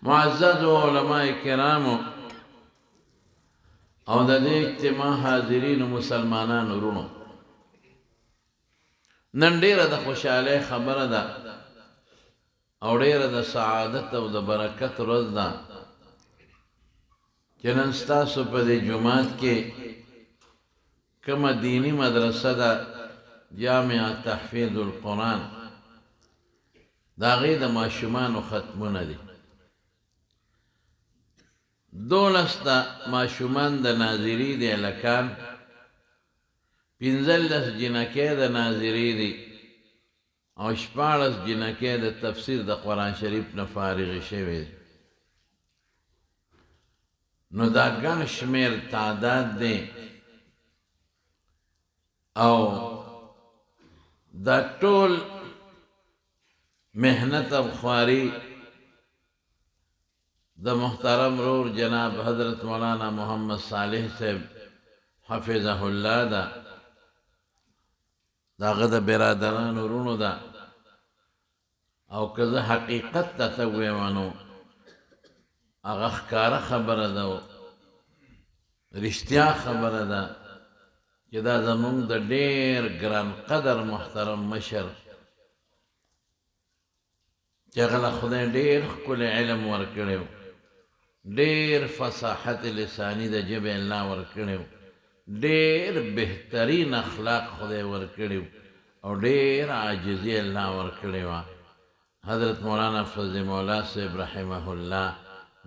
معزز علماء کرامو او د دې اجتماع حاضرینو مسلمانانو ورونو، نن ډیره د خوشحالۍ خبره ده او ډیره د سعادت او د برکت ورځ ده چې نن ستاسو په دې جومات کې کومه دینی مدرسه ده جامع تحفیظ القرآن، د هغې د ماشومانو ختمونه دي. 12 د ماشومان د ناظري دي هلکان، 15 جنکۍ د ناظري دي او 14 جنکۍ د تفسیر د قرآن شریف نه فارغې شوې دي. نو دا ګڼ شمېر تعداد دی او دا ټول محنت او خواري د محترم رور جناب حضرت مولانا محمد صالح صاحب حفظه الله ده، د هغه د برادرانو ورونو ده. او که زه حقیقت ته ووایم نو هغه ښکاره خبره ده او رښتیا خبره ده چې دا زموږ د ډېر ګران قدر محترم مشر چې هغه له خدای ډېر ښکلی علم ورکړی و، ډېر فصاحت لساني د ژبې الله ورکړی و، ډېر بهترین اخلاق خدای ورکړي و او ډېر عاجزي الله ورکړې وه. حضرت مولانا فضل مولا صاحب رحمه الله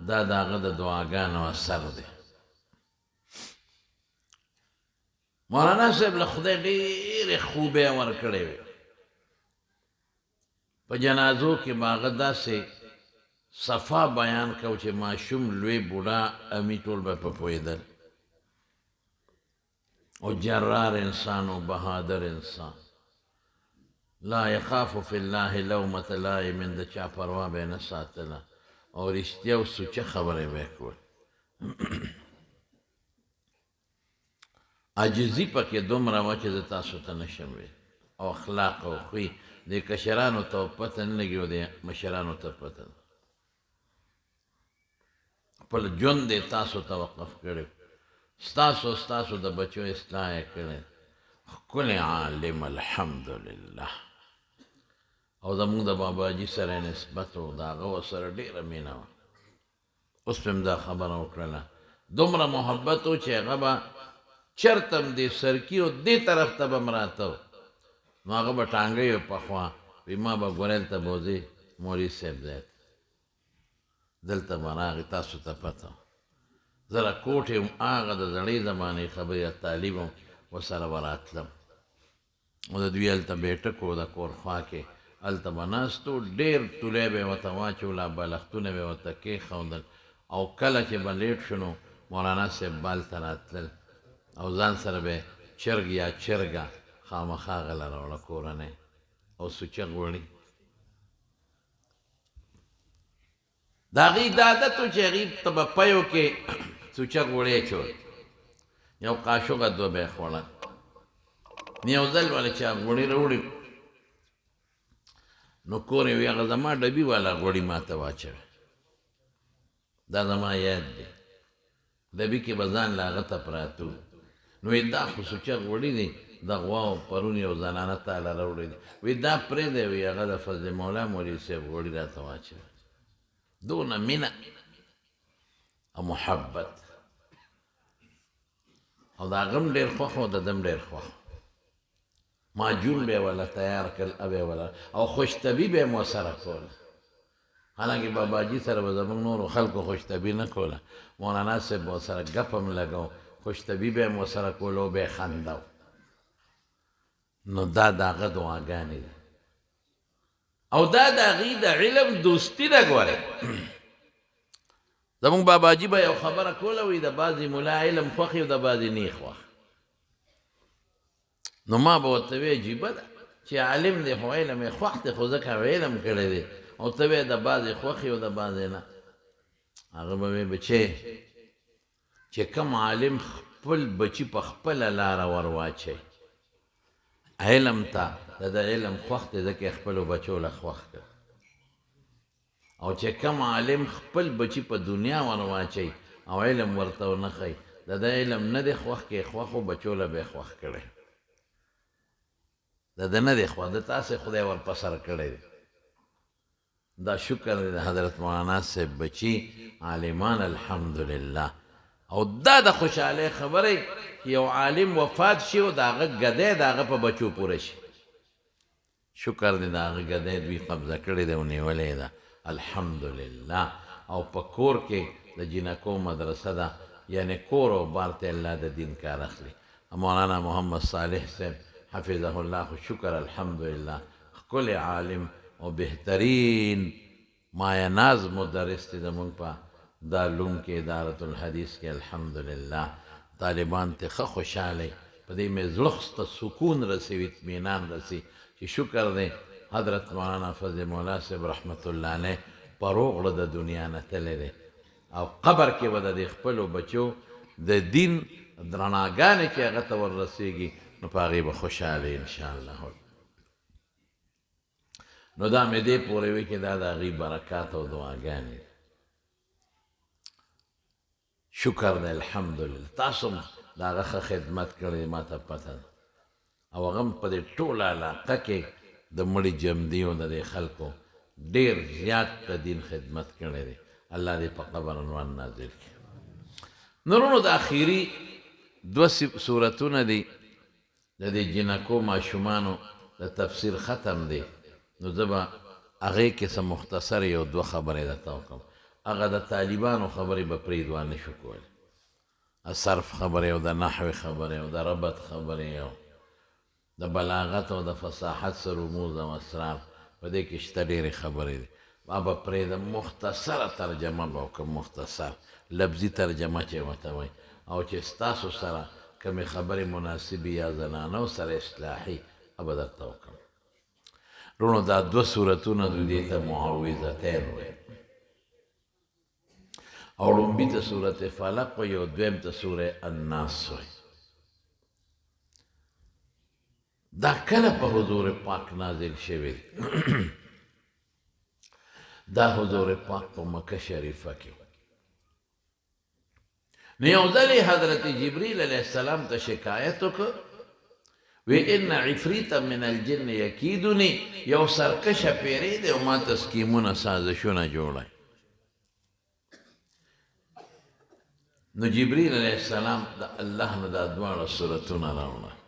دا د هغه د دعاګانو اثر دی. مولانا صاحب له خدای ډېرې خوبۍ ورکړې وې. په جنازو کې به هغه داسې صفا بیان کو چې ماشوم لوی بوډا امي ټول به په پوهېدل. او جرار انسان و بهادر انسان، لا یخاف فی الله لومة لائم، د چا پروا به نه ساتله او رښتیا او سوچه خبرې به یې کول. عاجزي پکې دومره وه چې زه تاسو ته نشم ویلی. او اخلاق او خوی د کشرانو ته پته نه لګي او د مشرانو ته پته ده. خپل ژوند یې تاسو ته وقف کړی، ستاسو د بچو اصلاح یې کړی. ښکلی عالم الحمدلله. او زموږ د باباجي سره نسبت و د هغه ورسره ډېره مینه وه. اوس مې هم دا خبره وکړله، دومره محبت و چې هغه به چېرته هم دې سرکي او دې طرف ته به هم راته و نو هغه به ټانګۍ و پخوا وایي ما به ګوریل ته به وځې مولوي صاحب ځای ته، دلته به راغی تاسو ته پته وه. زه را کوټ یم هغه د زړې زمانې خبرې تعلیم هم ورسره به راتلم. او د دوی هلته بیټک و د کور خوا کې، هلته به ناست و، ډېر تولی به یې ورته واچوله، بالښتونه به یې ورته کېښودل. او کله چې به لیټ شو نو مولانا صاحب به هلته راتلل او ځان سره به یې چرګ یا چرګه خامخا غله راوړه کورنۍ او سوچه غوړي. د هغې دا عادت و چې هغې ته به پیو کې سوچه غوړي اچول، یو قاشوغه دوه به یې خوړل. یو ځل والا چې هغه غوړي راوړي نو کور یې وي هغه زما ډبي والا غوړي ما ته واچوي. دا زما یاد دی. ډبي کې به ځان له هغه ته پراته وو. نو وایي دا خو سوچه غوړي دي، د غواو پرون یو زنانه تاله راوړی دی. وایي دا پرېږدی، وایي هغه د فضل مولا مولوي صاحب غوړي راته واچوي. دونه مینه او محبت. او د هغه هم ډېر خوښ و، د ده هم ډېر خوښ. معجون به یې وله تیار کړل او به یې وله او خوشطبي به یې مو سره کوله. حالانکې باباجي سره به زموږ نورو خلکو خوشطبي نه کوله، مولانا صاحب به ورسره ګپ هم لګو، خوشطبي به یې مو سره کوله او به یې خندو. نو دا د هغه دعاګانې دي او دا د هغې د علم دوستي ده. ګورئ زموږ باباجي به یو خبره کوله، وایي د بعضې ملا علم خوښ او د بعضې نه یې خوښ. نو ما به ورته وی عجیبه ده چې عالم دی خو علم یې خوښ دی، خو ځکه علم کړی دی، او ته وی د بعضې خوښ او د بعضې نه. هغه به وی بچې چې کوم عالم خپل بچي په خپله لاره ور واچوي علم ته، د علم خوښ دی ځکه یې خپلو بچو له خوښ کړ. او چې کم عالم خپل بچی په دنیا ور واچي او علم ورته ونه ښیي د ده علم نه دی خوښ کې خوښ و بچو له به یې خوښ کړی د ده نه دی خوښ د تاسې خدای ور په سر کړی دی دا شکر دی د حضرت مولانا صاحب بچی عالمان الحمدلله او دا د خوشحالۍ خبرې چې یو عالم وفات شي او د هغه ګدی د هغه په بچو پوره شي شکر دی د هغه ګدی دوی قبضه کړې ده او نیولې ده الحمدلله او په کور کې د جینکو مدرسه ده یعنی کور او بار ته الله د دین کار اخلي مولانا محمد صالح صاحب حفظه الله خو شکر الحمدلله ښکلی عالم او بهترین مایه-ناز مدرس دی زمونږ په دارالعلوم کې ادارة الحدیث کې الحمدلله طالبان ته ښه خوشحالی په دې مې زړه ته سکون رسي و اطمینان رسي چې شکر دی حضرت مولانا فضل مولا صاحب رحمت الله علیه په روغ زړه د دنیا نه تللی دی او قبر کې به د خپلو بچو د دین درناګانې چې هغه ته ور رسېږي نو په هغې به خوشحالی انشاءالله نو دا مې دې پورې وي چې دا د هغې برکات او دعاګانې شکر دی الحمدلله تاسو هم د هغه ښه خدمت کړی ما ته پته ده او هغه هم په دې ټوله علاقه کې د مړي جمدي او د دې خلکو ډېر زیات د دین خدمت کړی دی الله دې په قبر عنوان نازل کړي نورونو د اخیري دوه صورتونه دي د دې جنکو ماشومانو د تفسیر ختم دی نو زه به هغې کې څه مختصر یو دوه خبرې درته وکړم هغه د طالبانو خبرې به پرېږدو نه شو کولی د صرف خبرې او د نحوې خبرې او د ربط خبرې او د بلاغت او د فصاحت سره رموز او اسرار په دې کې شته ډېرې خبرې دي ما به پرېږدم مختصره ترجمه به وکړم مختصر لفظي ترجمه چې ورته وایي او چې ستاسو سره کومې خبرې مناسبې یا زنانو سره اصلاحي به درته وکړم رونو دا دوه صورتونه دوی دې ته معوذتین وایي او لومبي ته صورت فلق وایي او دویم ته سوره الناس وایي دا کله په حضور پاک نازل شوی دا حضور پاک په مکه شریفه کې نو یو ځلې حضرت جبریل علیه السلام ته شکایت وکړ وی ان عفریتا من الجن یکیدنی یو سرکشه پیری دی او ما ته سکیمونه سازشونه جوړی نو جبریل علیه السلام د الله نه دا دواړه صورتونه راوړه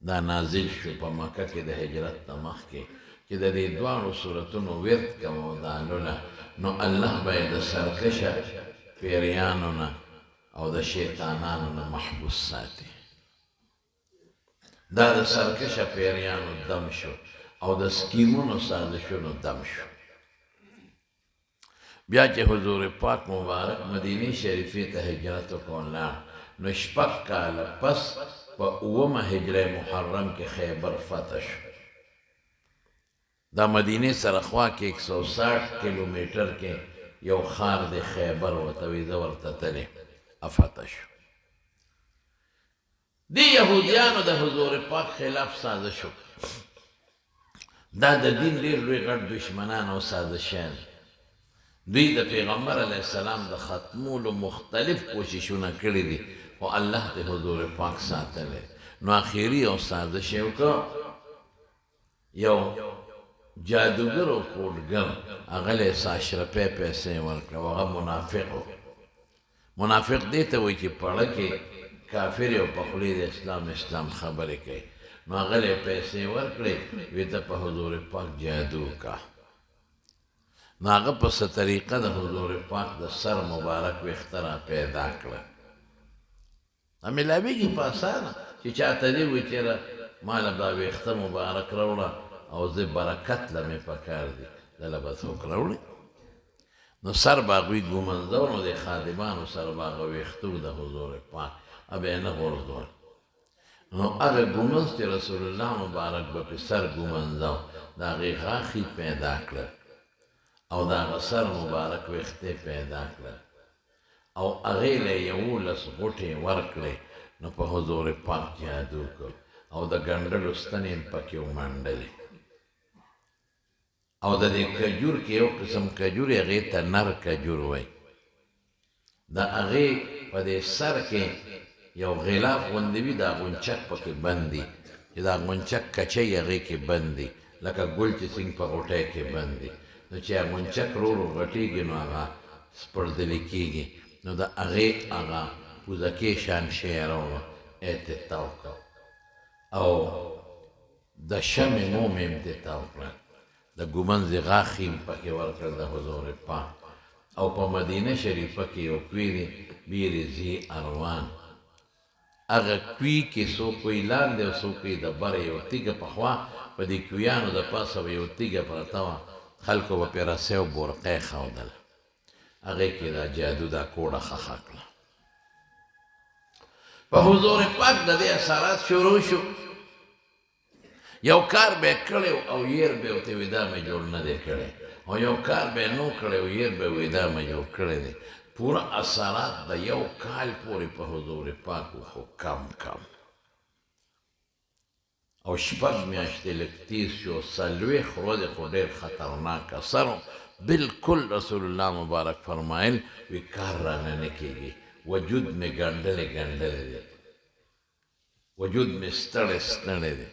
دا نازل شو په مکه کې د هجرت نه مخکې چې د دې دواړو صورتونو ورد کوم او دا لوله نو الله به یې د سرکشه پیریانو نه او د شیطانانو نه محفوظ ساتي دا د سرکشه پیریانو دم شو او د سکیمونو سازشونو دم شو بیا چې حضور پاک مبارک مدینه شریفې ته هجرت وکړ نو شپږ کاله پس په اومه هجره محرم کې خیبر فتح شو دا مدینه سره خوا کې 160 کیلومتر کې یو ښار دی خیبر ورته وایي زه ورته تللی فتح شو دی یهودیانو د حضور پاک خلاف سازش وکړ دا د دین ډېر لوی غټ دشمنان او سازشیان دوی د پیغمبر علیه السلام د ختمولو مختلف کوششونه کړي دي خو الله د حضور پاک ساتلی نو اخري یو سازش یې وکړ یو جادوګر او کوډګر هغه له 100 روپۍ پیسې ورکړه او هغه منافق و منافق دې ته وایي چې پړه کې کافر او په خولې د اسلام خبرې کوي نو هغه له پیسې ورکړې وی ته په حضور پاک جادو کا نو هغه په څه طریقه د حضور پاک د سر مبارک ویښته را پیدا کړه ملاویږي په اسانه چې چاته دې وایي چېره ما له دا ویښته مبارک راوړه او زه برکت له مې پکار دي دله به څوک راوړي نو سر به هغوی ګومنځو نو د خادمانو سره به هغه ویښته د حضور پاک به یې نه غورځول نو هغه ګومنځ چې رسول الله مبارک به پې سر ګومنځو د هغې غاښې پیدا کړه او د هغه سر مبارک ویښتې پیدا کړه او هغې له 11 غوټې ورکړې نو په حضور پاک جادو کړ او د ګنډلو ستنې پکې ومنډلې او د دې کجور کې یو قسم کجور هغې ته نر کجور وایي د هغې په دې سر کې یو غلاف غوندې وي دا غونچک پکې بند دي چې دا غونچک کچۍ هغې کې بند دي لکه ګل چې څنګه په غوټۍ کې بند دي نو چې هغه غونچک ورو ورو غټېږي نو هغه سپړدلې کېږي نو د هغې هغه پوزکې شان شی یې راوړه ته تاو کړه او د شمې موم یې ته تاو کړه د ګومنځ غاښ یې پکې ورکړ د حضور پاک او په مدینه شریفه کې یو کوی دی بیر ذی اروان هغه کوی کې څوک وایي لاندې او څوک وایي د بره یو تیږه پخوا په دې کویانو د پاسه به یو تیږه پرته وه خلکو به پرې رسۍ او بورقۍ ښودل هغې کې دا جادو دا کوډه خښه کړه په حضور پاک د دې اثرات شروع شو یو کار به یې کړی او ير به ورته وي دا مې جوړ نه دی کړی او یو کار به یې نو کړی او ير به وي دا مې جوړ کړی دی پوره اثرات د یو کال پورې په حضور پاک خو کم کم او شپږ میاشتې لږ تېز شو څلوېښت ورځې خو ډېر خطرناک اثر و بالکل رسول الله مبارک فرمایل وی کار رانه نه کېږي وجود مې ګنډلی ګنډلی دی وجود مې ستړی ستړی دی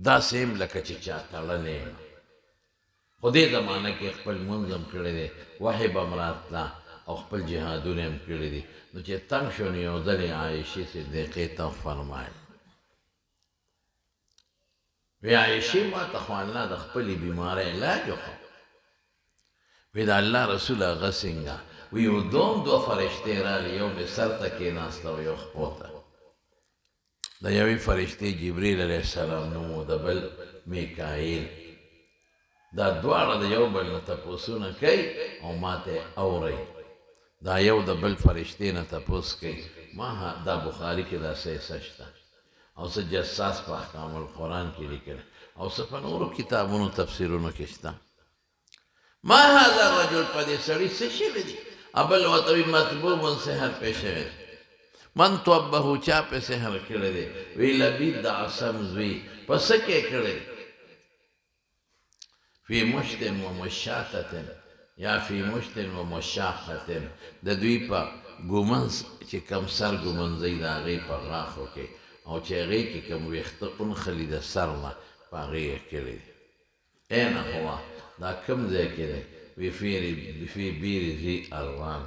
داسې یم لکه چې چا تړلی یم خو دې زمانه کې خپل لمونځ هم کړی دی وحی به م راتله او خپل جهادونه هم کړي دي نو چې تنګ شو نو یو ځل یې عایشې صدیقې ته فرمایل وی عایشې ما ته خو الله د خپلې بیمارۍ علاج وکړو وی د الله رسول هغه څنګه وی یو دوه فرشتې راغلې یو مې سر ته کېناسته او یو خپو ته د یوې فرشتې جبریل علیه السلام نوم و د بل میکایل دا دواړه د یو بل نه تپوسونه کوي او ما ته اورئ دا یو د بل فرشتې نه تپوس کوي ما دا بخاري کې دا څه شته او څه جساس په احکام القرآن کې لیکلی او څه په نورو کتابونو تفسیرونو کې شته ما هذا الرجل په دې سړي څه شوي دي بل ورته وي مطبوب سحر پې شوی دی من توبه چا پې سحر کړی دی وی لبید د عصم زوی په څه کې کړی دی فی مشت و مشاطة یا فی مشت و مشاقة د دوی په ګومنځ چې کم سر ګومنځی د هغې په غاښو کې او چې هغې کې کم ویښته اونخلي د سر نه په هغې یې کړي دي این هو دا کم ځای کې دی وی فی بیر ذی اروان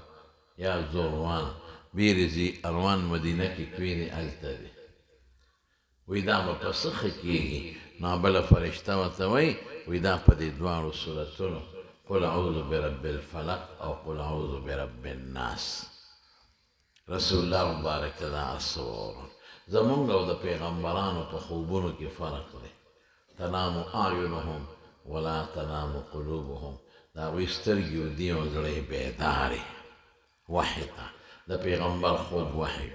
یا زوروان بیر ذی اروان مدینه کې کوي دی هلته دی وی دا به په څه ښه کېږي نو بله فرشته ورته وایي وی دا په دې دواړو صورتونو قل اعوذ برب الفلق او قل اعوذ برب الناس رسول الله مبارک دا اصور زمونږ او د پیغمبرانو په خوبونو کې فرق دی تنام اعینهم ولا تنام قلوبهم دا هغوی سترګې ودي او زړه یې بیدارې وحی ته د پیغمبر خوب وحی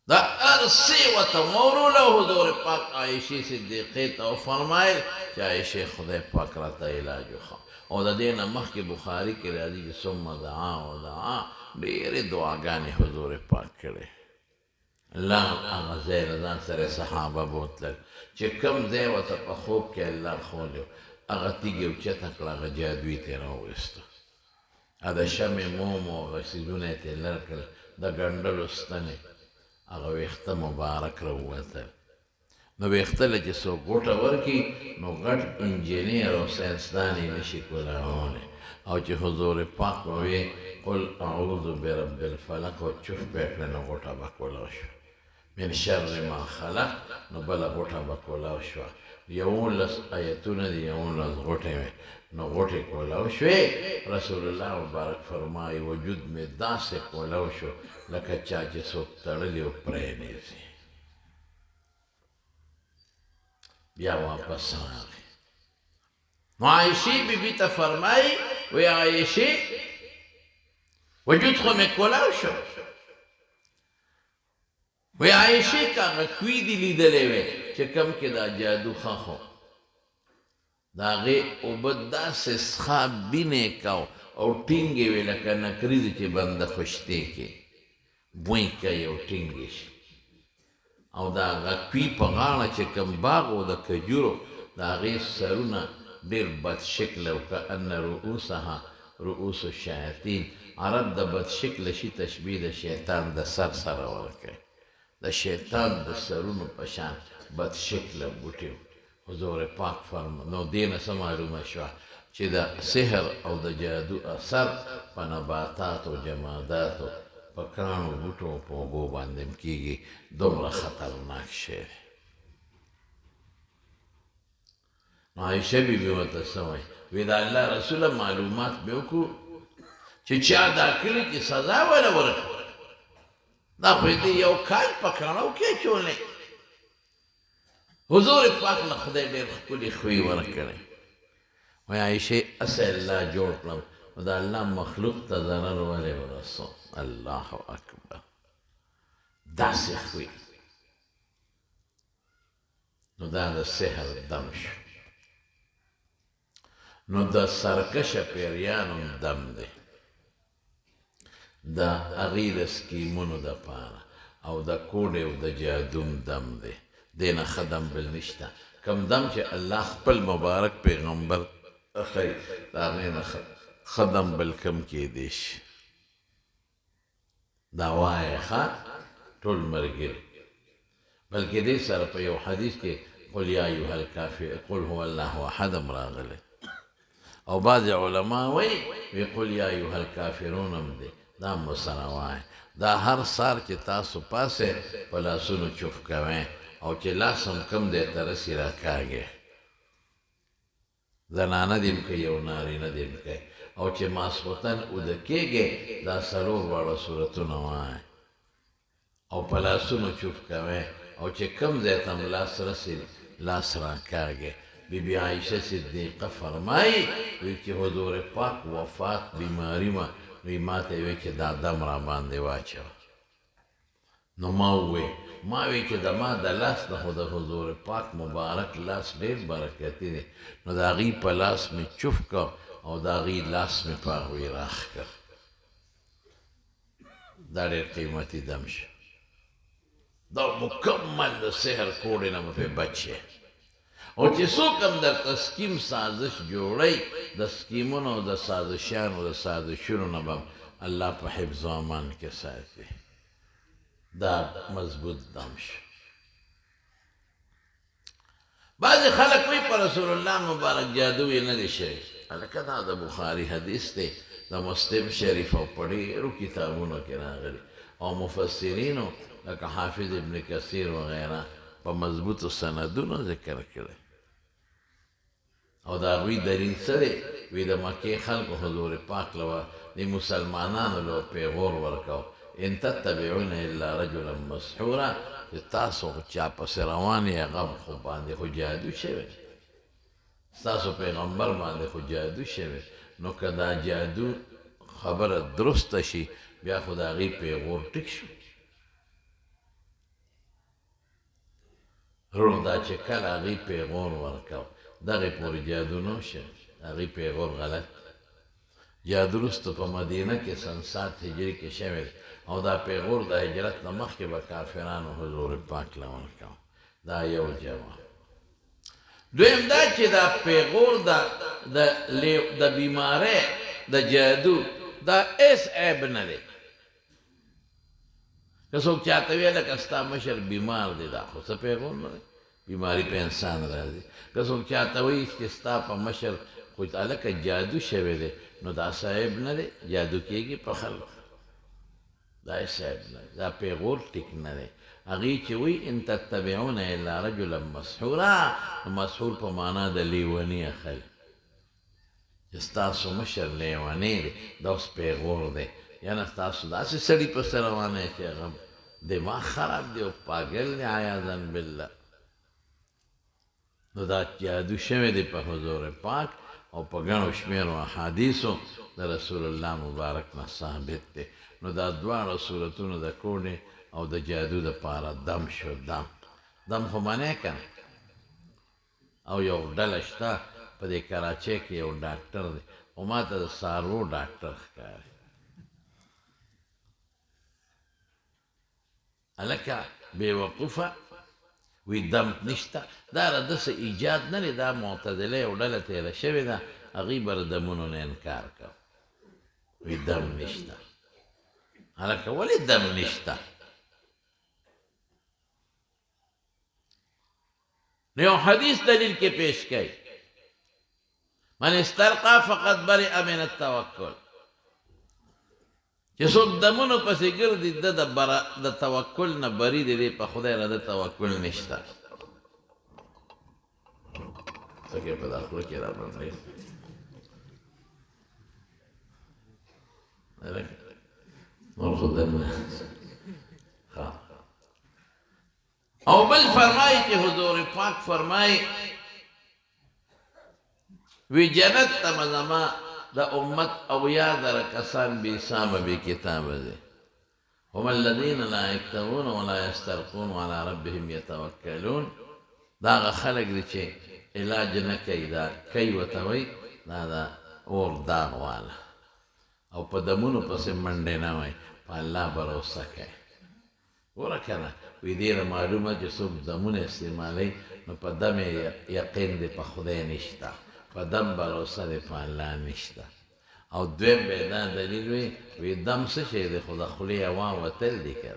دا هر څه ورته موروله حضور پاک عایشې صدیقې ته وفرمایل چې عایشې خدای پاک راته علاج وښه او د دې نه مخکې بخاري کې راځي چې ثم دعا و دعا ډېرې دعاګانې حضور پاک کړې الله هغه ځای له ځان سره صحابه بوتلل چې کوم ځای ورته په خوب کې الله ښولی هغه تیږې اوچته کړه هغه جادوي ترې راوویسته د شمې موم او هغه څیزونه یې ترې لر کړل د ګنډلو ستنې هغه ویښته مبارک راووتل نو ویښته له چې څوک ګوټه ورکړي نو غټ انجینیر او ساینسدان یې نشي کولاولی او چې حضور پاک به وی قل اعوذ برب الفلق او چوف به یې کړه نو غوټه به کولاو شوه من شر ما خلق نو بله غوټه به کولاو شوه 11 آیتونه دي 11 غوټې وې نو غوټې کولاو شوې رسول الله مبارک فرمایي وجود مې داسې کولاو شو لکه چا چې څوک تړلی او پرېنیزي بیا واپس راغی نو عایشې بیبي ته فرمایي وی عایشې وجود خو مې کولاو شو وی عایشې که هغه کوي دي لیدلی وی چې کم کې دا جادو خښو د هغې اوبه داسې څښا بینې کو او ټینګې وې لکه نکریزې چې بنده خشتې کې بوی کوي او ټینګې شي او د هغه کوي په غاړه چې کم باغ و د کجورو د هغې سرونه ډېر بد شکله او کأن رؤوسها رؤوس الشیاطین. عرب د بد شکله شي تشبیه د شیطان د سر سره ورکوي. د شیطان د سرونو په شان بد شکله بوټي و. حضور پاک فرما نو دې نه څه معلومه شوه چې د سحر او د جادو اثر په نباتاتو جماداتو په کاڼو بوټو په اوبو باندې هم کېږي. دومره خطرناک شی دی. نو عایشه بیبي ورته څه وایي؟ وی د الله رسوله معلومات مې وکړو چې چا دا کلي کې سزا وله ورکړه. دا خو یې یو کال په کاڼو کې اچولی. حضور پاک له خدای ډېر ښکلي خوی ورکړی. وایي عایشې اسې الله جوړ کړم نو د الله مخلوق ته ضرر ولې ورسو؟ الله اکبر. داسې خوی نو دا د سحر دم شو. نو د سرکشه پیریانو دم دی، د هغې د سکیمونو دپاره او د کوډې او د جادوم دم دی. دې نه ښه دم بل نشته. کم دم چې الله خپل مبارک پیغمبر اخی د هغې نه ښه دم بل کم کیدی شي. دا وایه ښه ټول ملګري. بلکې دې سره په یو حدیث کې قل یا ایها الکافرون قل هو الله احد هم راغلی. او بعض علما وایي وی قل یا ایها الکافرون هم دی. دا هم ورسره وایه. دا هر سار چې تاسو پاسې په لاسونو چوف کوئ او چې لاس هم کم دی ته رسي راکاږئ. زنانه دې هم کوي او نارینه دې هم کوي. او چې ماسخوتن اوده کېږئ دا څلور واړه صورتونه وایه او په لاسونو چوف کوئ او چې کم ځای ته هم لاس رسي لاس راکاږئ. بی بی عایشه صدیقه فرمایي وی چې حضور پاک وفات بیماري وه وی ما ته وی چې دا دم را باندې واچوه. نو ما ووی چې د ما د لاس نه خو د حضور پاک مبارک لاس ډېر برکتي دی. نو د هغې په لاس مې چوف کړ او د هغې لاس مې په هغوی راخ کړ. دا ډېر قیمتي دم شو. دا مکمل د سحر کوډې نه به پرې بچ شي. او چې څوک هم درته سکیم سازش جوړی د سکیمونو او د سازشیانو د سازشونو نه به الله په حفظ و امان کې ساتي. دا مضبوط دم شو. بعضې خلک وایي په رسول الله مبارک جادو یې نه دی شوی. هلکه دا د بخاري حدیث دی د مسلم شریف او په ډېرو کتابونو کې راغلی او مفسرینو لکه حافظ ابن کثیر وغیره په مضبوطو سندونو ذکر کړی. او د هغوی دلیل څه دی؟ وی د مکې خلکو حضور پاک له د مسلمانانو له پیغور ورکو ان تتبعون الا رجلا مسحورا چې تاسو چا پسې روان یې هغه خو باندې خو جادو شوی، ستاسو پیغمبر باندې خو جادو شوی. نو که دا جادو خبره درسته شي بیا خو د هغې پیغور ټیک شو. رونو دا چې کله هغې پیغور ورکو دغې پورې جادو نه شو. هغې پیغور غلط. جادو وروسته په مدینه کې سن 7 هجري کې شوی او دا پیغور د هجرت نه مخکې به کافرانو حضور پاک له ورکو. دا یو جواب. دویم دا چې دا پیغور د بیمارۍ د جادو دا هېڅ عیب نه دی. که څوک چاته ویې لکه ستا مشر بیمار دی دا خو څه پیغور نه دی. بیماري په انسان راځي. که څوک چاته وایي چې ستا په مشر خو هلکه جادو شوی دی نو دا څه عیب نه دی. جادو کېږي په خلکو. دا هېڅ عیب نه دی. دا پیغور ټیک نه دی. هغې چې وایي ان تتبعون الا رجلا مسحورا مسحور په معنا د لیوني اخلي چې ستاسو مشر لیونی دی. دا اوس پیغور دی. یعنې ستاسو داسې سړي پسې روانی چې هغه دماغ خراب دی او پاګل دی عیاذا بالله. نو دا جادو شوی دی په حضور پاک او په ګڼو شمېرو احادیثو د رسول الله مبارک نه ثابت دی. نو دا دواړه صورتونه د کوډې او د جادو دپاره دم شو. دم خو منې که نه. او یو ډله شته په دې کراچۍ کې یو ډاکټر دی خو ما ته د څاروو ډاکټر ښکاري. هلکه بې وقوفه وی دم نشته دا را داسې ایجاد نه دی دا معتدله یو ډله تېره شوې ده هغوی به د دمونو نه انکار کو وی دم نشته هلکه ولې دم نشته نو یو حدیث دلیل کې پیش کوي من استرقى فقد برئ من التوکل چې څوک دمونو پسې ګرځي د توکل نه بري دی په خدای را د توکل نشته څه کې په داخلو کې را باندې نور خو دننه او بل فرمایي چې حضور پاک فرمایي وی جنت ته مزما د امت او یادره کسان بی سامه بی کتابه دی هم الذین لا یکتوون ولا یسترقون وعلى ربهم یتوکلون دا هغه خلک دي چې علاج نه کوي دا کوي ورته وایي دا د اور داغ واله او په دمونو پسې منډې نه وایي په الله بروسه کوي ګوره که نه وی ډېره معلومه چې څوک دمونه استعمالوي نو په دم یقین دی په خدای نشته په دم بروسه دی په الله نشته او دویم به دا دلیل وی دم څه شی دی خو د خولې هوا وتل دی که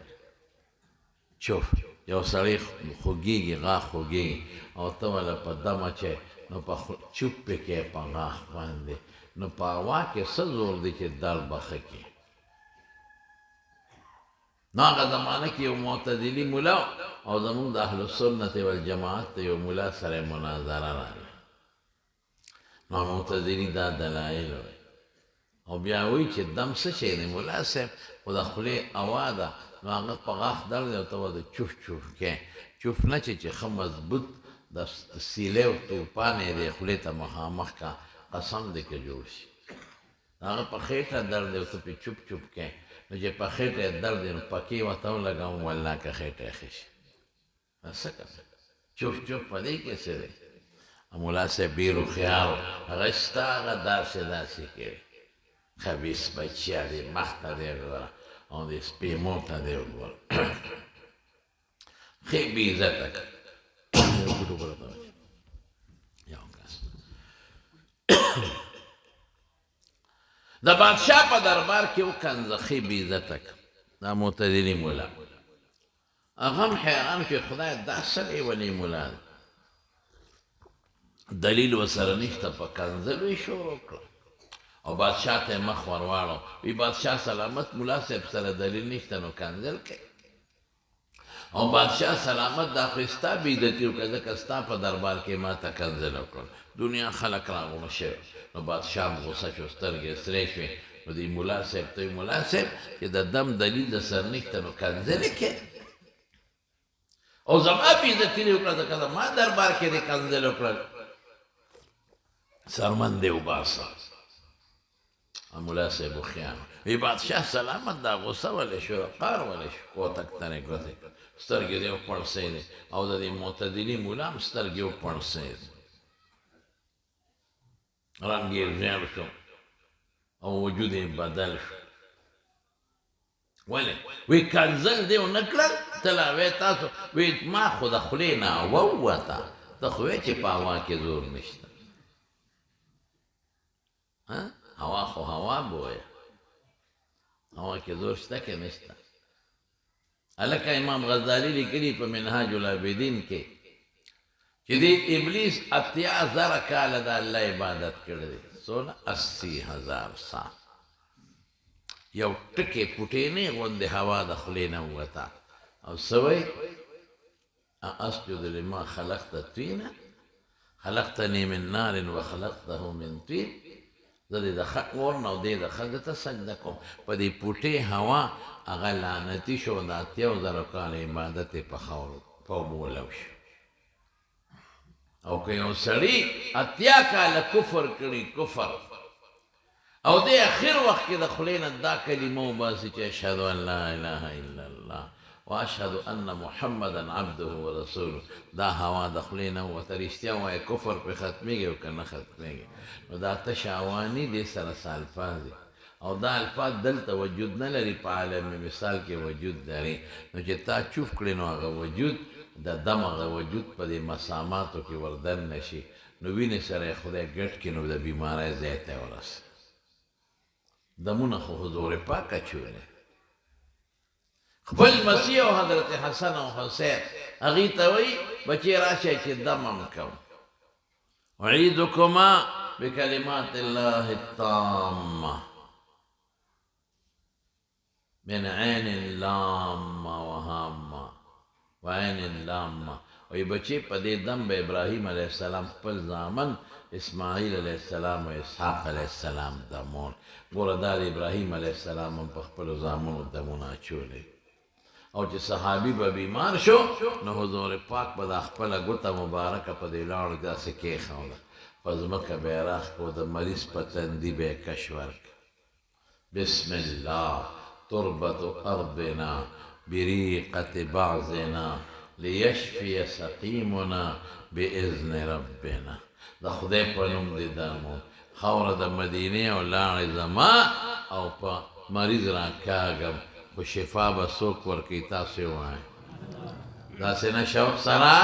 چوف یو سړی خوږېږي غاښ خوږېږي او ته وله په دم اچوې نو په چوپ پې کې په غاښ باندې نو په هوا کې څه زور دی چې درد به ښه کړي نو هغه زمانه کې یو معتدلي ملا او زمونږ د اهل سنت والجماعت د یو ملا سره مناظره راغله نو معتدلي دا دلایل وی او بیا وایي چې دم څه شی دی ملا صاحب خو د خولې هوا ده نو هغه په غاښ درد دی او ته به د چوف چوف کې چوف نه چې ښه مضبوط د سیلې او توپان یې دی خولې ته مخامخ کا قسم دی که جوړ شي هغه په خېټه درد دی او ته پې چوپ چوپ کې نو چې په خېټه یې درد دی نو پکې ورته ولګوم والله که خېټه یې ښه شي څه کوه چوف چوف په دې کې څه دی ملا صاحب ډېر هوښیار و هغه شته هغه داسې داسې کوي خبیث بچیا دی مخ ته دی ګوره او د سپېمو ته دی وګوره ښې بې عزته که یو کس د بادشاه په دربار کې وکنځه ښې بې عزته که دا معتدلي ملا هغه هم حیران چې خدای دا څه لیونی ملا دی دلیل ورسره نشته په کنځلو یې شروع کړه او بادشاه ته یې مخ ور واړو وی بادشاه سلامت ملا صاحب سره دلیل نشته نو کنځل کوي او بادشاه سلامت دا خو ستا بېعزتي وکړه ځکه ستا په دربار کې ما ته کنځل وکړل دنیا خلک راغونه شوي نو بادشاه هم غوسه شو سترګې سرې شوې نو دې ملا صاحب ته ملا صاحب چې د دم دلیل د سر نشته نو کنځل یې کوي او زما بېعزتي دې وکړه ځکه زما دربار کې دې کنځل وکړل سرمن دې وباسه ملا صاحب هوښیار وی بادشاه سلامت دا غوسه ولې شو قهر ولې شو کوتک تنې ګوتې سترګې دې وپړسې دي او د دې معتدلي ملا هم سترګې وپړسې دي رنګ یې ژیړ شو او وجود یې بدل شو ولې وی کنځل دې ونه کړل ته لا وی تاسو وی ما خو د خولې نه ووته ته خو وی چې په هوا کې زور نشته هوا خو هوا بویه هوا کې زور شته که نشته هلکه امام غزالی لیکلي په منهاج العابدین کې چې دې ابلیس 80,000 کاله د الله عبادت کړی دی څونه 80,000 سال یو ټکې پوټېنې غوندې هوا د خولې نه ووته او څه وایي اسجد لما خلقت طینا خلقتني من نار وخلقته من طین زه دې د اور نه او دې د ښځې ته سجده کوم په دې پوټې هوا هغه لعنتي شو د 80,000 کاله عبادت یې په خاورو په اوبو ولو شو او که یو سړي 80 کاله کفر کړي کفر او دې اخر وخت کې د خولې نه دا کلمه وباسي چې اشهد ان لا اله الا الله واشهد ان محمدا عبده ورسوله دا هوا د خولې نه ووته رښتیا وایي کفر پرې ختمېږي او که نه ختمېږي نو دا تش اواني دې سره څه الفاظ دي او دا الفاظ دلته وجود نه لري په عالم مثال کې وجود لري نو چې تا چوف کړې نو هغه وجود د دم هغه وجود په دې مساماتو کې وردن نشي نو وینې سره یې خدای ګډ کړي نو د بیمارۍ ځای ته یې ورسوي دمونه خو حضور پاک اچولی خپل مسیح او حضرت حسن او حسین هغې ته وایي بچې راشئ چې دم هم کوم اعیدکما بکلمات الله التامه من عین لامه وهامه وعین لامه وی بچی په دې دم به ابراهیم علیه السلام خپل زامن اسماعیل علیه السلام او اسحاق علیه السلام دمون ګوره دا د ابراهیم علیه السلام هم په خپلو زامنو دمونه اچولی او چې صحابي به بیمار شو نو حضور پاک به دا خپله ګوته مبارکه په دې لاړو داسې کېښوده په ځمکه به یې راښکو د مریض په تندي به یې کش ورکړ بسم الله تربة أرضنا بريقة بعضنا ليشفي سقيمنا بإذن ربنا دا خدای په نوم دې درمو خاوره د مدینې او لاړې زما او په مریض راکاږم خو شفا به څوک ورکوي تاسو یې ووایئ داسې نه شوق سره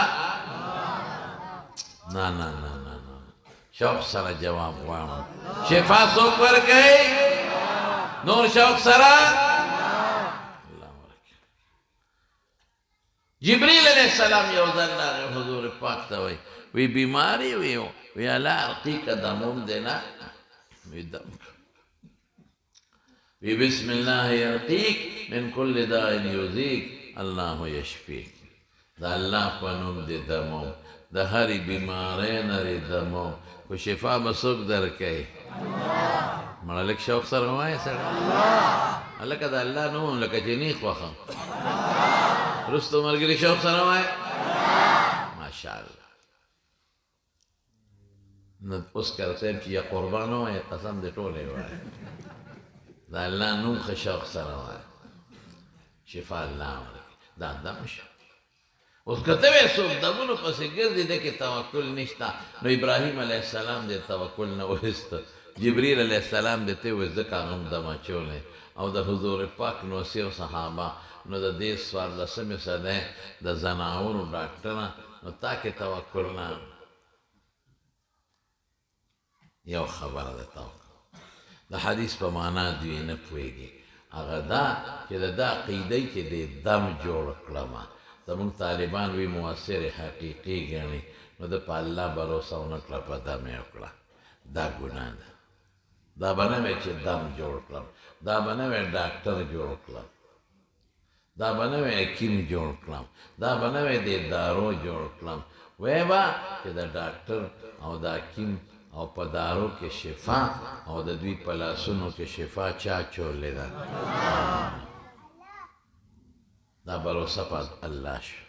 نه نه نه نه نه شوق سره جواب غواړم شفا څوک ورکوي نور شوق سره جبریل علیہ السلام یو ځل راغی حضور پاک ته وایي وی بیماری وی الله ارقیک دموم دینا وی دم وی بسم الله یرقیک من کل داء یؤذیک الله یشفیک دا الله په نوم دې دموم د هرې بیمارۍ نه دې دموم خو شفا به څوک درکوي مړه لږ شوق سره ووایه سړی هلکه د الله نوم لکه چې نیخ وخم رستو ملګري شوق سره وایه ماشاءالله نو اوس که صاحب چې یا قربان ووایه قسم دې ټولې وایه د الله نوم ښه شوق سره وایه شفا الله ورکړي دا دم شو اوس که ته وایې څوک دمونو پسې ګرځي ده کې توکل نشته نو ابراهیم علیه السلام دې توکل نه وایسته جبریل علیه السلام دې ته وایي ځکه هغه هم دم اچولی او د حضور پاک نوسیو صحابه نو د دې څوارلسمې صدۍ د زناورو ډاکټره نو تا کې توکل نه یو خبره ده تا د حدیث په معنا دوی نه پوهېږي هغه دا چې د ده عقیده چې دې دم جوړ کړمه زمونږ طالبان وی مؤثر حقیقي ګڼي نو د په الله بروسه ونه کړه په دم یې وکړه دا ګناه ده دا به نه وی چې دم جوړ کړم دا به نه وی ډاکټر جوړ کړم دا به نه وی حکیم جوړ کړم دا به نه وی د دارو جوړ کړم وی به چې د ډاکټر او د حکیم او په دارو کې شفا او د دوی په لاسونو کې شفا چا چولې ده دا بروسه په الله شو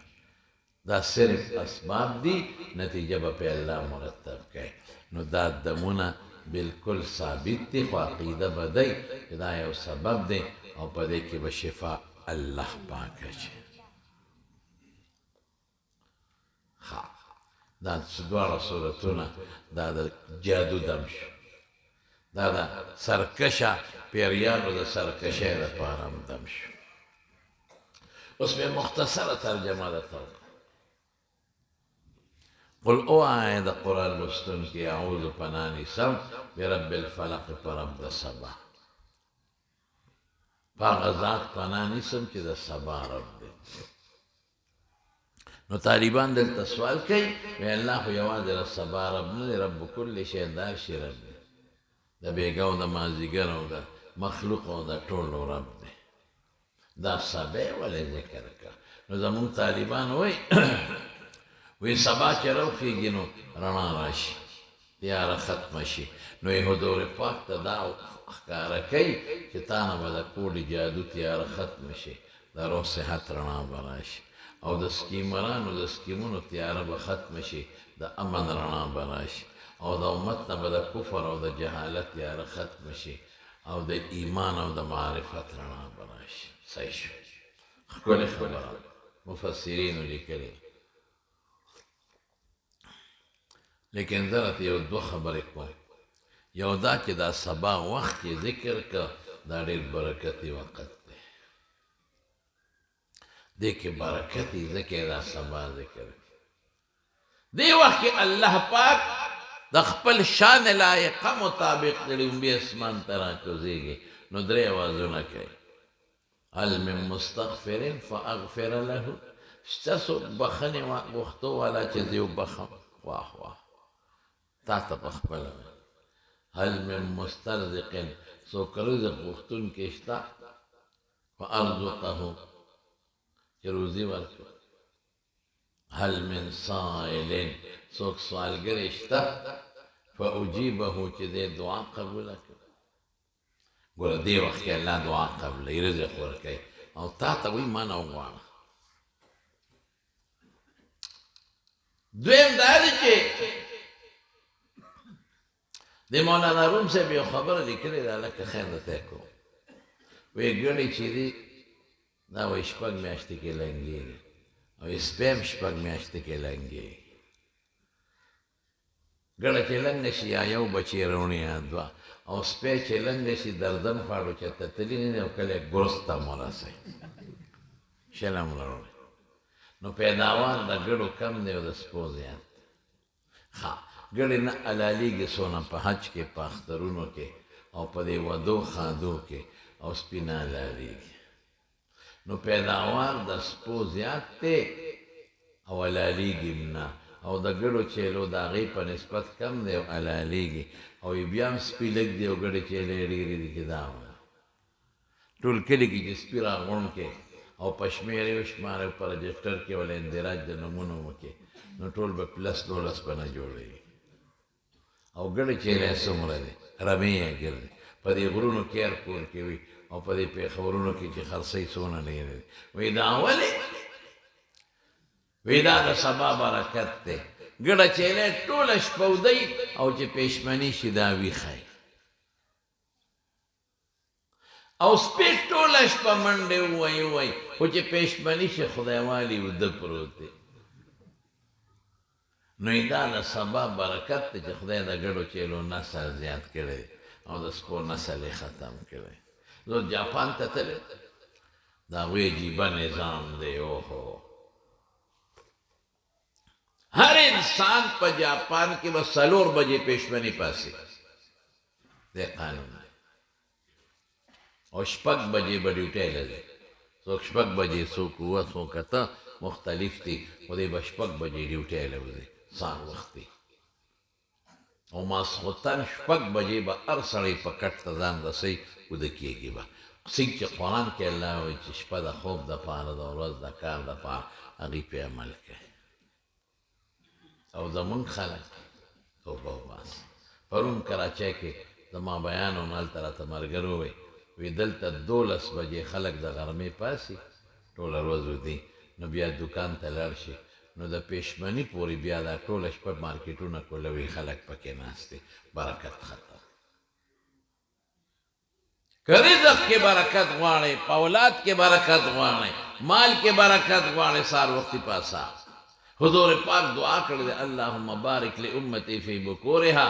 دا صرف اسباب دي نتیجه به په الله مرتب کوي نو دا دمونه بالکل ثابت دي خو عقیده به دی چې دا یو سبب دی او په دې کې به شفا الله پاک اچي دا دواړه صورتونه دا د جادو دم شو دا د سرکشه پیریانو د سرکشۍ دپاره هم دم شو اوس مې مختصره ترجمه درته وکړه قل اوعیه د قرآن لوستونکي اعوذ پناه نیسم برب الفلق په رب د سبا په هغه ذات پناه نیسم چې د سبا رب دی نو طالبان دلته سوال کوي وی الله خو یوازې د سبا رب نه دی رب کل شی د هر شي رب دی د بېګا او د مازدیګر او د مخلوق او د ټولو رب دی دا سبا یې ولې ذکر کړه نو زمونږ طالبان وایي وی سبا چې راوخېږي نو رڼا راشي تیاره ختمه شي نو یې حضور پاک ته دا ښکاره کوي چې تا نه به د ټولې جادو تیاره ختمه شي د روح صحت رڼا به راشي او د سکیمرانو د سکیمونو تیاره به ختمه شي د امن رڼا به راشي او د امت نه به د کفر او د جهالت تیاره ختمه شي او د ایمان او د معرفت رڼا به راشي صحیح شو ښکلې خبره مفسرینو لیکلې لیکن زه راته یو دوه خبرې کوم یو دا چې دا سبا وخت یې ذکر که دا ډېر برکتي وخت دی دې کې برکت دی ځکه دا سبا ذکر دی وخت کې الله پاک د خپل شان لایقه مطابق د لومبي اسمان ته راکوزېږي نو درې اوازونه کوي هل من مستغفر فاغفر له شته څوک بخښنې غوښتو والا چې زه وبخم واه واه تا ته په خپله هل من مسترزق څوک رزق غوښتونکی شته فارزقه چې روزي ورکړو هل من سائل څوک سوالګری شته فاجیبه چې دې دعا قبوله کړي ګوره دې وخت کې الله دعا قبلوي رزق ورکوي او تا ته وایي ما نه وغواړه دویم دا دی چې د مولانا روم صاحب یو خبره لیکلې ده لکه خیر درته کوم وایي ګڼې چې دي دا وایي شپږ میاشتې کې لنګېږي او سپی هم شپږ میاشتې کې لنګېږي ګړه چې لنګ نه شي یا یو بچی روڼي یا دوه او سپی چې لنګ نه شي دردن خواړو چېرته تلي نه او کله یې ګرس ته هم ورسوي شل هم راوړي نو پیداوار د ګړو کم دی او د سپو زیات دی ښه ګړې نه حلالېږي څونه په حج کې په اخترونو کې او په دې ودو خادو کې او سپي نه حلالېږي نو پیداوار د سپو زیات دی او حلالېږي هم نه او د ګړو چیلو د هغې په نسبت کم دی او حلالېږي او بیا هم سپي لږ دی او ګړې چیلې ډېرې دي چې دا ټول کلي کې چې سپي راغونډ کې او په شمېرې وشمارې په رجسټر کې ول اندراج د نومونو وکړي نو ټول به پلس 12 به نه جوړوي او ګړې چیلې څومره دي رمې یې ګرځي په دې غرونو کې هر کور کې وي او په دې پېښورونو کې چې خرڅۍ څونه ډېرې دي وایي دا ولې وی دا د سبا برکت دی ګړه چیلې ټوله شپه ودی او چې پېشمني شي دا ویښی او سپی ټوله شپه منډې ووایي ووایي خو چې پېشمني شي خدای والي وده پروت دی نو دا د سبا برکت دی چې خدای د ګړو چیلو نسل زیات کړی او د سپو نسل یې ختم کړی زه جاپان ته تللی د هغوی عجیبه نظام دی اوهو هر انسان په جاپان کې به 4 بجې پېشمني پاسي دی قانون دی او 6 بجې به ډیوټۍ لري څوک 6 بجې څوک 7 څوک 8 مختلف دي خو دی به 6 بجې ډیوټۍ لري سهار وخت دی او ماسخوتن 6 بجې به هر سړی په کټ ته ځان رسوي وده کېږي به څنګه چې قرآن کې الله وایي چې شپه د خوب دپاره د ورځ د کار دپاره هغې پې عمل کوي او زمونږ خلک توبه وباسي پرون کراچۍ کې زما بیان هم هلته راته ملګرو ووایي وی دلته 12 بجې خلک د غرمې پاسي ټوله ورځ ودي نو بیا دوکان ته لاړ شي نو د پېشمني پورې بیا دا ټوله شپه مارکېټونه کولوي خلک پکې ناست دي برکت ختم که رزق کې برکت غواړئ په اولاد کې برکت غواړئ مال کې برکت غواړئ سهار وختي پاسا حضور پاک دعا کړی دی اللهم بارک لامتی فی بکورها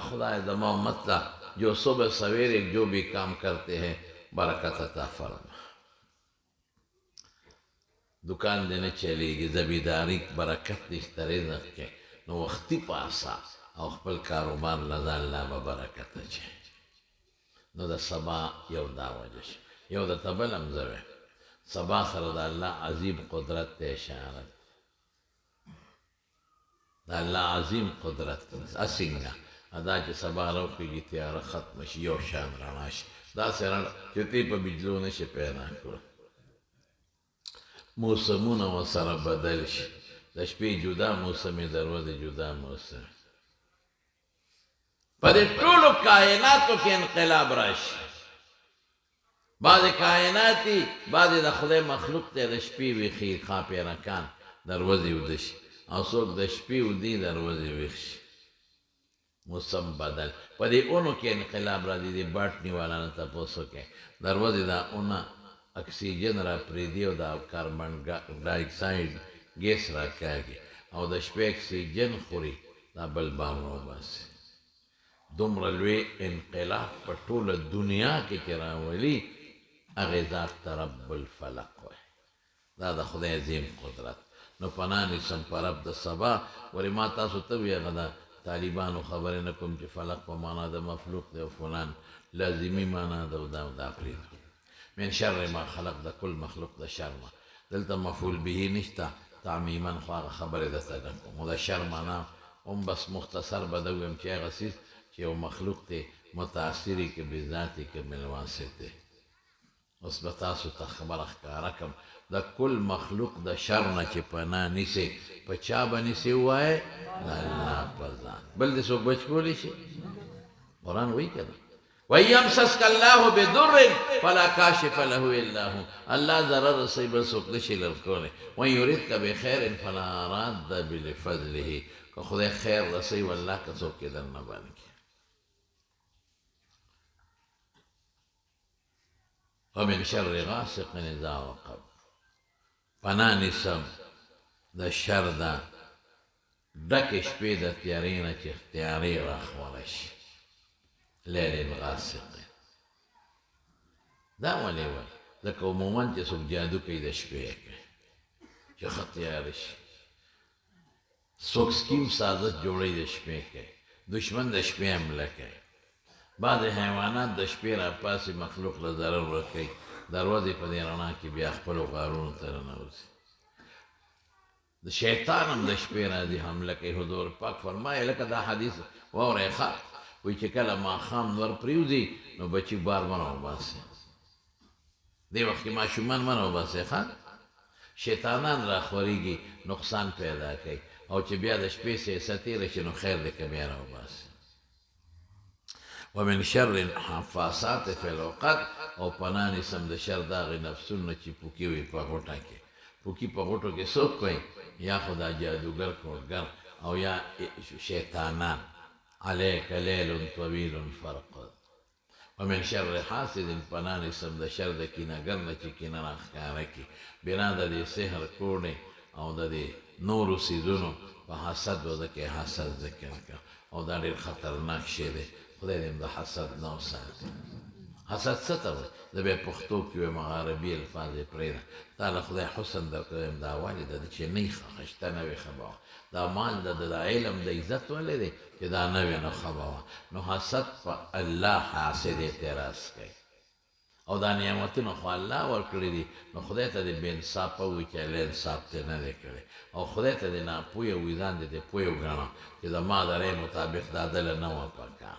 خدای زما امت ته جو صبح سویرے جو بھی کام کرتے ہیں برکت عطا فرما دکان دې نه چلېږي زمینداري برکت نشته رزق کې نو وختي پاسا او خپل کاروبار له الله به برکت اچوي نو د سبا یو دا وجه شي یو درته بل هم زه وایم سبا سره د الله عظیم قدرت ته اشاره د الله عظیم قدرت اسنګه ادا چې سبا راوخېږي تیاره ختمه شي یو شان رڼا شي داسې رڼا چې ته په بجلو نشي پیدا کړو موسمونه ورسره بدل شي د شپې جدا موسم د ورځې جدا موسم په دې ټولو کائناتو کې انقلاب راشي بعضې کائنات دي بعضې د خدای مخلوق دی د شپې ویښي خاپیرکان د ورځې وده شي او څوک د شپې ودي د ورځې ویښ شي موسم بدل په دې اونو کې انقلاب راځي د باټني والا نه تپوس وکړئ د ورځې دا اونه اکسیجن را پرېږدي او د کاربن ډای اکساید ګیس راکاږي او د شپې اکسیجن خوري دا بل بار وباسي دومره لوی انقلاب په ټوله دنیا کې چې راولي هغې ذات ته رب الفلق وایي دا د خدای عظیم قدرت. نو پناه نیسم په رب د سبا. ولې ما تاسو ته وي هغه د طالبانو خبرې نه کوم چې فلق په معنا د مخلوق دی او فلان لازمي معنا ده او دا پرېږدو. من شر ما خلق د کل مخلوق د شر ما. دلته مفعول به نشته تعمیما، خو هغه خبرې درته نه کوم. او د شر معنا هم بس مختصر به ده ویم چې هغه څیز چې یو مخلوق دی متاثرې که بذاتې که بالواسطې. اوس به تاسو ته خبره ښکاره کړم د کل مخلوق د شر نه چې پناه نیسې په چا به نیسې ووایې د الله په ځان. بل دې څوک بچ کولی شي؟ قرآن وایي که نه وَإِن يَمْسَسْكَ اللَّهُ بِضُرٍّ فَلَا كَاشِفَ لَهُ إِلَّا هُوَ. الله ضرر رسوي بل څوک نشي لرې کولی. وَإِن يُرِدْكَ بِخَيْرٍ فَلَا رَادَّ لِفَضْلِهِ. که خدای خیر رسوي والله که څوک یې درنه بند کړي. ومن شر غاسق اذا وقب. پناه نیسم د شر د ډکې شپې د تیارې نه چې تیارې راخوره شي. لیل غاسق دا ولې وایي؟ ځکه عموما چې څوک جادو کوي د شپې کوي چې ښه تیاره شي. څوک سکیم سازش جوړوي د شپې کوي. دشمن د شپې حمله کوي. بعض حیوانات د شپې راپاسې مخلوق له ضرر ورکوي. د ورځې په دې رڼا کې بیا خپلو غارونو ته رانوځي. د شیطان هم د شپې راځي حمله کوي. حضور پاک فرمایي لکه دا حدیث واورئ ښه وایي چې کله ماښام نور پرېوځي نو بچي بار مه راوباسئ. دې وخت کې ماشومان مه راوباسئ ښه. شیطانان راخورېږي نقصان پیدا کوي او چې بیا د شپې سیسه تېره شي نو خیر دی که بیا راوباسئ. ومن شر حفاظات فی العقد. او پناه نیسم د شر د هغې نفسونو چې پوکي وي په غوټه کې. پوکي په غوټو کې څوک کوي؟ یا خو دا جادوګر کوډګر او یا شیطانان. علیک لیل طویل فرقد. ومن شر حاسد. پناه نیسم د شر د کینهګر نه چې کینه راښکاره کړي بنا د دې سحر کوډې او د دې نورو څیزونو په حسد وده کې حسد ذکر کړه او دا ډېر خطرناک شی دی. خدای دې د حسد نه وساتي. حسد څه ته وایي؟ د بیا پښتو کې وایي عربي الفاظ یې پرېږده. تا له خدای حسن درکړی دا ولې ده چې نه یې ښه شته نه وي ښه به وه. دا مال د علم د عزت ولې دی چې دا نه وي نو ښه به وه. نو حسد په الله حاسد اعتراض کوي. او دا نعمتونه خو الله ورکړي دي نو خدای ته دې بې انصافه وایي چې الله انصاف ترې نه دی کړی. او خدای ته دې ناپویه وایي ځان دې پویه وګڼه چې زما د رأی مطابق دا دله نه وه پکار.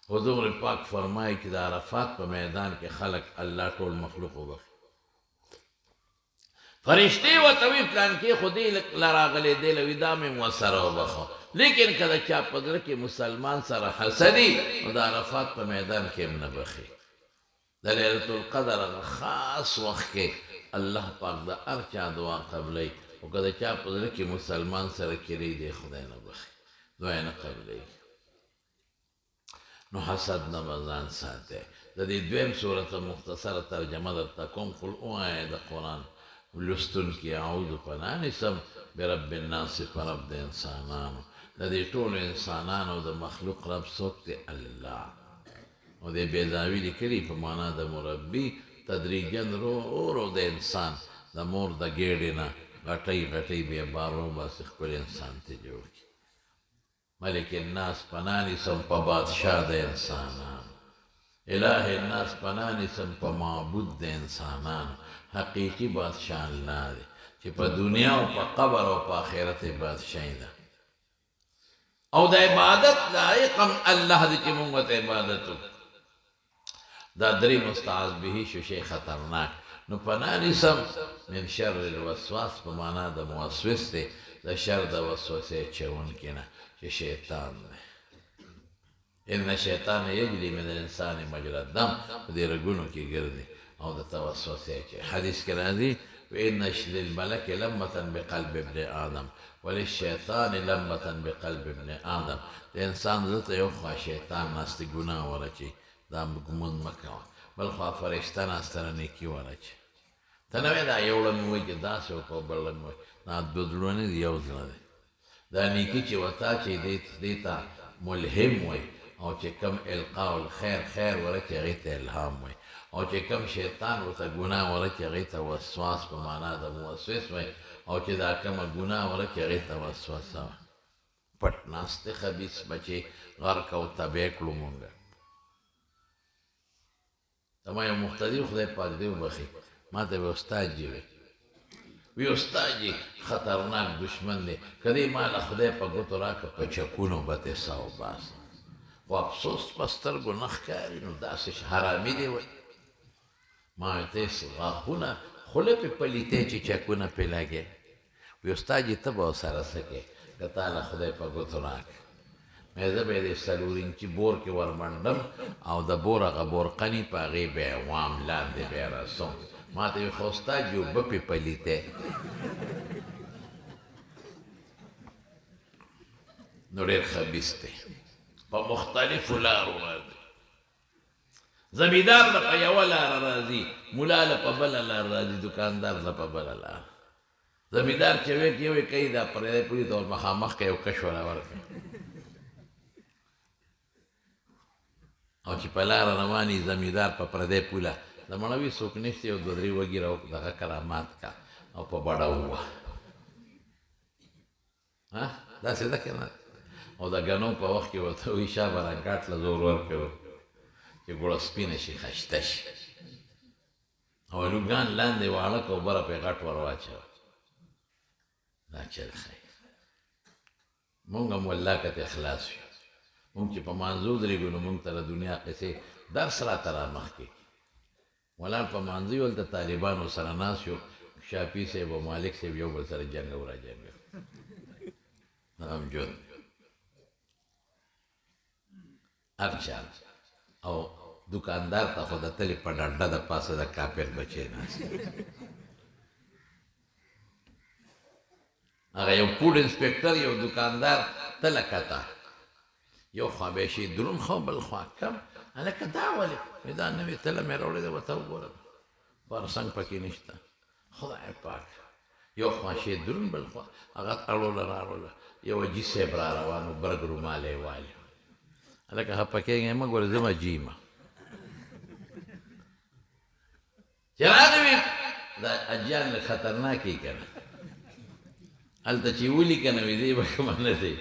حضور پاک فرمایي چې د عرفات په میدان کې خلق الله ټول مخلوق وبخي. فرشتې ورته وایي پلانکې خو دې له راغلی دی له وي دا مې ورسره وبخه. لیکن که د چا په زړه کې مسلمان سره حسدي نو د عرفات په میدان کې هم نه بخي. د لیلة القدر هغه خاص وخت کې الله پاک د هر چا دعا قبلوي. خو که د چا په زړه کې مسلمان سره کینې دی خدای نه بخي دعا یې نه قبلوي. نو حسد نه به ځان ساتئ. د دې دویم صورت مختصره ترجمه درته کوم. قل ووایه د قرآن لوستونکي اعوذ پناه نیسم برب الناس په رب د انسانانو. د دې ټولو انسانانو د مخلوق رب څوک دی؟ الله. او دې بیضاوي لیکلي په معنا د مربي تدریجا ورو د انسان د مور د ګېډې نه غټۍ غټۍ بیا بار وباسي ښکلی انسان ته جوړ کړي. ملک الناس پناه نیسم په بادشاه د انسانانو. اله الناس پناه نیسم په معبود د انسانانو. حقیقي بادشاه الله دی چې په دنیا او په قبر او په آخرت یې بادشاهي ده. او د عبادت لایق هم الله دی چې مونږ ورته عبادت وکړو. دا درې مستعاذ به شو شی خطرناک. نو پناه نیسم من شر الوسواس په معنا د موسوس دی د شر د وسوسې اچوونکي نه چې شیطان دی. ان شیطان یجري من الانسان مجرى الدم. په دې رګونو کې ګرځي او د توسوسې اچوي. حدیث کې راځي وان للملک لمة بقلب ابن آدم وللشیطان لمة بقلب ابن آدم. د انسان زړه ته یو خوا شیطان ناست ګناه ورچي دا ګمون مه کوه. بل خوا فرشته ناسته نیکي ورچي. ته نه وایې دا یو ړنګ وایي چې داسې وکړه بل ړنګ وایي. دا دوه زړونه نه دي یو زړه دی. دا نیکي چې ورته چې دې ته ملهم وایي او چې کم القاء الخیر خیر ورکړي هغې ته الهام وایي. او چې کوم شیطان ورته ګناه ورکړي هغې ته وسواس په معنا د موسوس وایي او چې دا کومه ګناه ورکړي هغې ته وسوسه وایي پټ ناست دی خبیث بچې غرق او تباه کړو مونږ ته ما یو مختلف خدای پاک دې وبخي ما ته به استاد جي وی استاد جي خطرناک دشمن دی که دې ما له خدای په ګوتو راکړه په چکونو به تې سا وباسم خو افسوس په سترګو نه ښکاري نو داسې حرامي دی وایي ما ته غاښونه خوله پې پلیتې چې چکونه پې لګې وی استاد جي ته به ورسره څه کوې که تا له خدای په ګوتو راکړه مې زه به یې د څلور انچي بور کې ورمنډم او د بور هغه بورقني په هغې به یې وام لاندې به یې رسوم ما ته وي خو استاد جي اوبه پې پلیتې نو ډېر خبیث دی په مختلفو لارو راځي زمیندار له په یوه لاره راځي ملا له په بله لار راځي دوکاندار له په بله لار زمیندار چې یوې کوي دا پردی پولي ته ور مخامخ که یو کش وله ورکړي او چې په لاره رواني زمیندار په پردی پوله د مړوي څوک نشته یو دوه درې وږي دغه کرامات کا او په بډه ووه داسې ده که نه او د ګنو په وخت کې ورته وایي شا برکات له زور ورکړو چې ګوړه سپینه شي خشته شي او الوګان لاندې واړه که اوبه پرې غټ ور واچوه دا چل ښایي مونږ هم والله که اخلاص وي مونږ چې په مانځو درېږو نو مونږ ته د دنیا قصې درس راته رامخکې ولاړ په مانځه ولته طالبانو سره ناست یو شافي صاحب او مالک صاحب یو بل سره جنګ او را جنګ هم جون هر چا او دوکاندار ته خو د تلې په ډډه د پاسه د کافر بچی ناست هغه یو فوډ انسپکټر یو دوکاندار تله کته یو خوا به شي درون خوا بل خوا کم هلکه دا ولې وایي دا نوې تله مې راوړې ده ورته وګوره بارسنګ پکې نشته خدای پاک یو خوا شي درون بل خوا هغه اړوله راوړله یو حاجي صاحب را روان و برګ رومال یې والي هلکه خفه کېږې مه ګوره زه مجي یم چې راغی وي دا حاجیان لږ خطرناک یي که نه هلته چې ولي که نه وي دی به کومه نه دی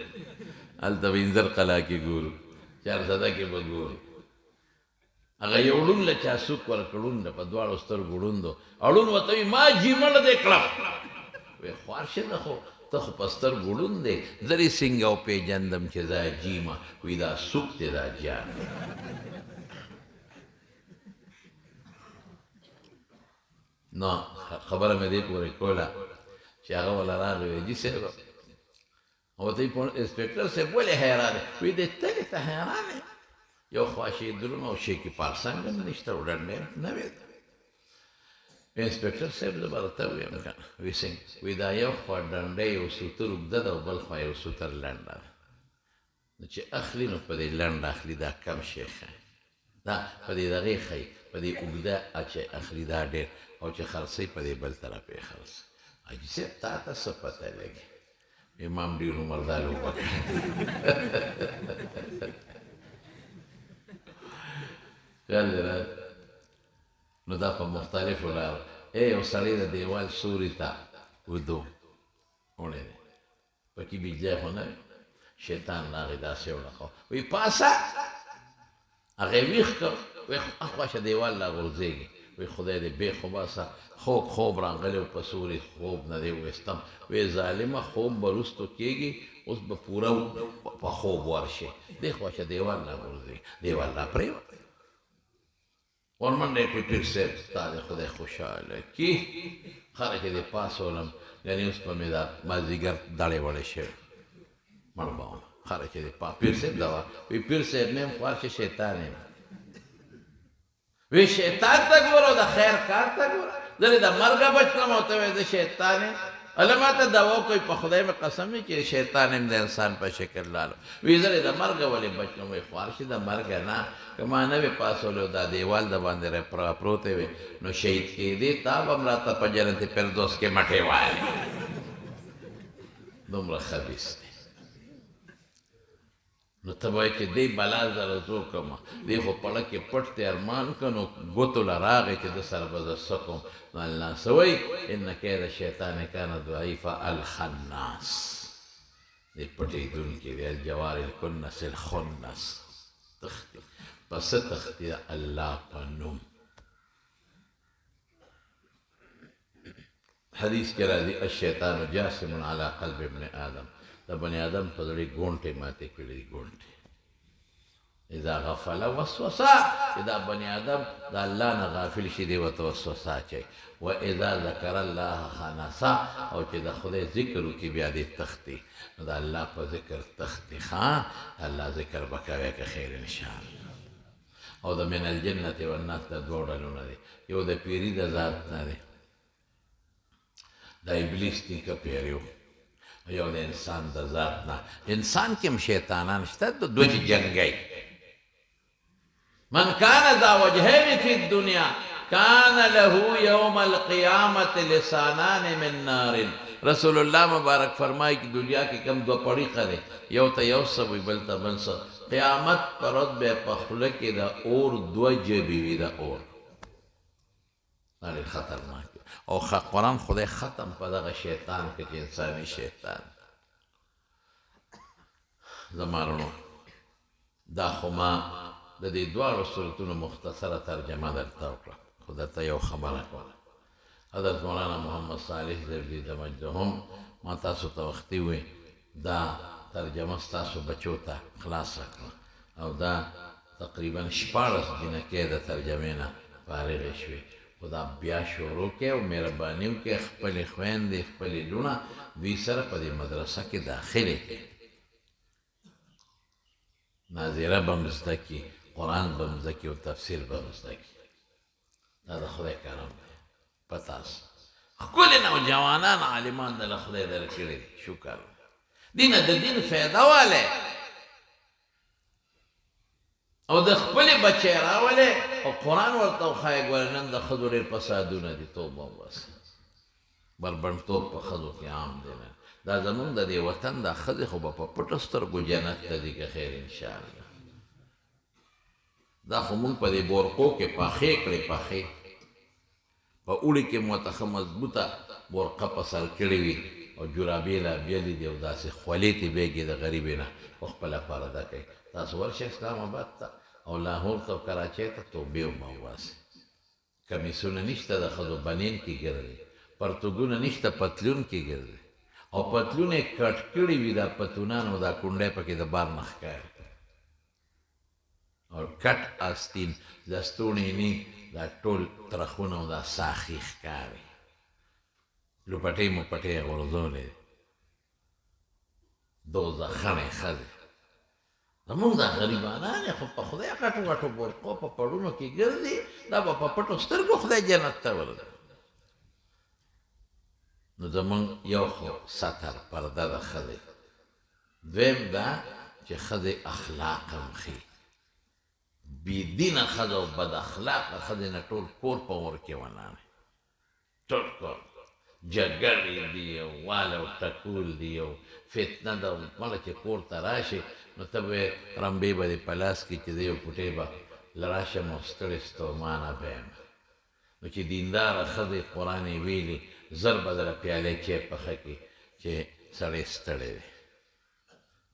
هلته به انځر قلا کې ګورو چارسده کې به ګورو هغه یو ړوند له چا سوک ورکړ ړونده په دواړو سترګو ړوند و او ړوند ورته وایي ما جیمړ دی کړم وایي خوار شه نه خو ته خو په سترګو ړوند دی زه دې څنګه وپېژندم چې دا جیمه وایي دا سوک دی دا جان نو خبره مې دې پورې کوله چې هغه وله راغی وایي جي صاحب او ته انسپکټر صاحب ولې حیران دی وایي دې تلې ته حیران یې یو خوا شي درون او شي کې پارسنګ هم نشته او ډنډې نه وي انسپکټر صاحب زه به درته ووایم که نه وایي څنګه وایي دا یو خوا ډنډۍ یو سوتر اوږده ده او بل خوا یو سوتر لنډه ده نو چې اخلي نو په دې لنډه اخلي دا کم شی ښایي دا په دې دغې ښایي په دې اوږده چې اخلي دا ډېر او چې خرڅوي په دې بل طرف یې خرڅوي حاجي صاحب تا ته څه پته لګي امام ډېر عمر دا لوبه کوي خیال دی را نو دا په مختلفو لارو یو سړی د دیوال سوري ته ودو وړی دی پکې بیجلی خو نه وي شیطان راغی داسې وړخو وایي پاسه هغه یې ویښ کړ وایي اخواشه دیوال لا غورځېږي وایي خدای دې بېخ وباسه خوب راغلی و په سوري خوب نه دی ویستم وایي ظالمه خوب به وروستو کېږي اوس به پوره په خوب ورشي دې خواشه دیوال لا غورځېږي دیوال را پرېوت ورمنډه یې کړې پیر صاحب ستا دې خدای خوشحاله کي خره چې دې پاسولم یعنې اوس به مې دا مازدیګر دړې وړې شوې مړ به وم خره چې دې پیر صاحب دوا وایي پیر صاحب نه یم خوار چې شیطان یم وی شیطان ته ګوره د خیر کار ته ګوره زه دې د مرګه بچ کړم او ته وایې زه شیطان یم الله ماته دوا کوي په خدای مې قسم وي چې شیطان یم د انسان په شکل لالو وی زه دې د مرګه ولې بچ کړم وایي خوار شي د مرګه نه که ما نه وې پاسولی او دا دیوال د باندې پروتې وې نو شهید کېدې تا به هم راته په جنت فردوس کې مټې وایې دومره خبیث دی نو ته به وایې چې دی بلا زره زه وکړمه دی خو پړه کې پټ دی ارمان که نو ګوتو له راغی چې ده سره به زه څه کوم نو الله څه وایي ان کید شیطان کان ضعیفا الخناس دی پټېدونکي دی الجوار الکنس الخنس تختی پس تختی الله په نوم حدیث کې راځي الشیطان جاسم علی قلب ابن آدم د بني آدم په زړه ګونټې ماتې کړي دي ګونټې اذا غفل وسوسه اذا بني آدم د الله نه غافل شي دی ورته وسوسه اچوي و اذا ذکر الله خنسا او چې د خدای ذکر وکړي بیا دې تښتي نو د الله په ذکر تښتي ښه الله ذکر به کوې که خیر انشاءالله او د من الجنة والناس د دوه ډولونه دي یو د پیري د ذات نه دی د ابلیس نیکه پیری و یو د انسان د ذات نه انسان کې هم شیطانان شته د دوی چې جنګی من کان ذا وجهین فی الدنیا کان له یوم القیامت لسانان من نار رسول الله مبارک فرمایي چې دنیا کې کم دو پړیقه دی یو ته یو څه وي بل ته بل څه قیامت پر ورځ به په خوله کې د اور دوه ژبې وي د اور ډېر خطرناک او قرآن خدای ختم په دغه شیطان کې چې انساني شیطان زمارونو دا خو ما د دې دواړو صورتونو مختصره ترجمه درته وکړه خو درته یو خبره کوله حضرت مولانا محمد صالح زربي د مجدهم ما تاسو ته وختي وې دا ترجمه ستاسو بچو ته خلاصه کړه او دا تقریبا 14 جنکې د ترجمې نه فارغې شوې خو دا بیا شروع کې او مهرباني وکړئ خپلې خویندې خپلې لوڼه دوی سره په دې مدرسه کې داخلې کړئ ناظره به م زده کړي قرآن به م زده کړي او تفسیر به م زده کړي دا د خدای کرم دی په تاسو ښکلې نوجوانان عالمان دله خدای درکړي دي شکر دینه د دین فایده والی او د خپلې بچی راولې او قرآن ورته وښایې ګوره نن د ښځو ډېر فسادونه دي توبه وباسه بربنډتوب په ښځو کې عام دی نن دا زمونږ د دې وطن دا ښځې خو به په پټو سترګو جنت ته ځي که خیر انشاءالله دا خو مونږ په دې بورقو کې پاخې کړې پاخې په اوړي کې مو ته ښه مضبوطه بورقه په سر کړې وي او جرابې لا بیلې دي او داسې خولې تې بیګې د غریبې نه په خپله پرده کوي تاسو ورشئ اسلام آباد ته او لاهور ته او کراچۍ ته توبې وباسئ کمیسونه نشته د ښځو بنین کې ګرځي پرتوګونه نشته پتلون کې ګرځي او پتلون یې کټ کړي وي دا پتونان او دا کونډۍ پکې د بار نه ښکاري او کټ آستین لستوڼې نی دا ټول ترخونه او دا ساخي ښکاري لوپټۍ موپټۍ یې غورځولې دوزخنې ښځې زمونږ دا غریبانان یې خو په خدای غټو غټو بورقو په پړونو کې ګرځي دا به په پټو سترګو خدای جنت ته ورځي نو زمونږ یو خو ستر پرده د ښځې دویم دا چې ښځې اخلاق هم ښي بېدینه ښځه او بد اخلاقه ښځې نه ټول کور په اور کې ونامي ټول کور جګړې دي او واله او ټکول دي او فتنه ده مړه چې کور ته راشي نو ته به یې رمبې به دې په لاس کې چې د یو کوټې به له راشم او ستړې ستومانه به یم نو چې دینداره ښځې قرآن یې ویلي زر به دله پیالې چای پخه کړي چې سړی ستړی دی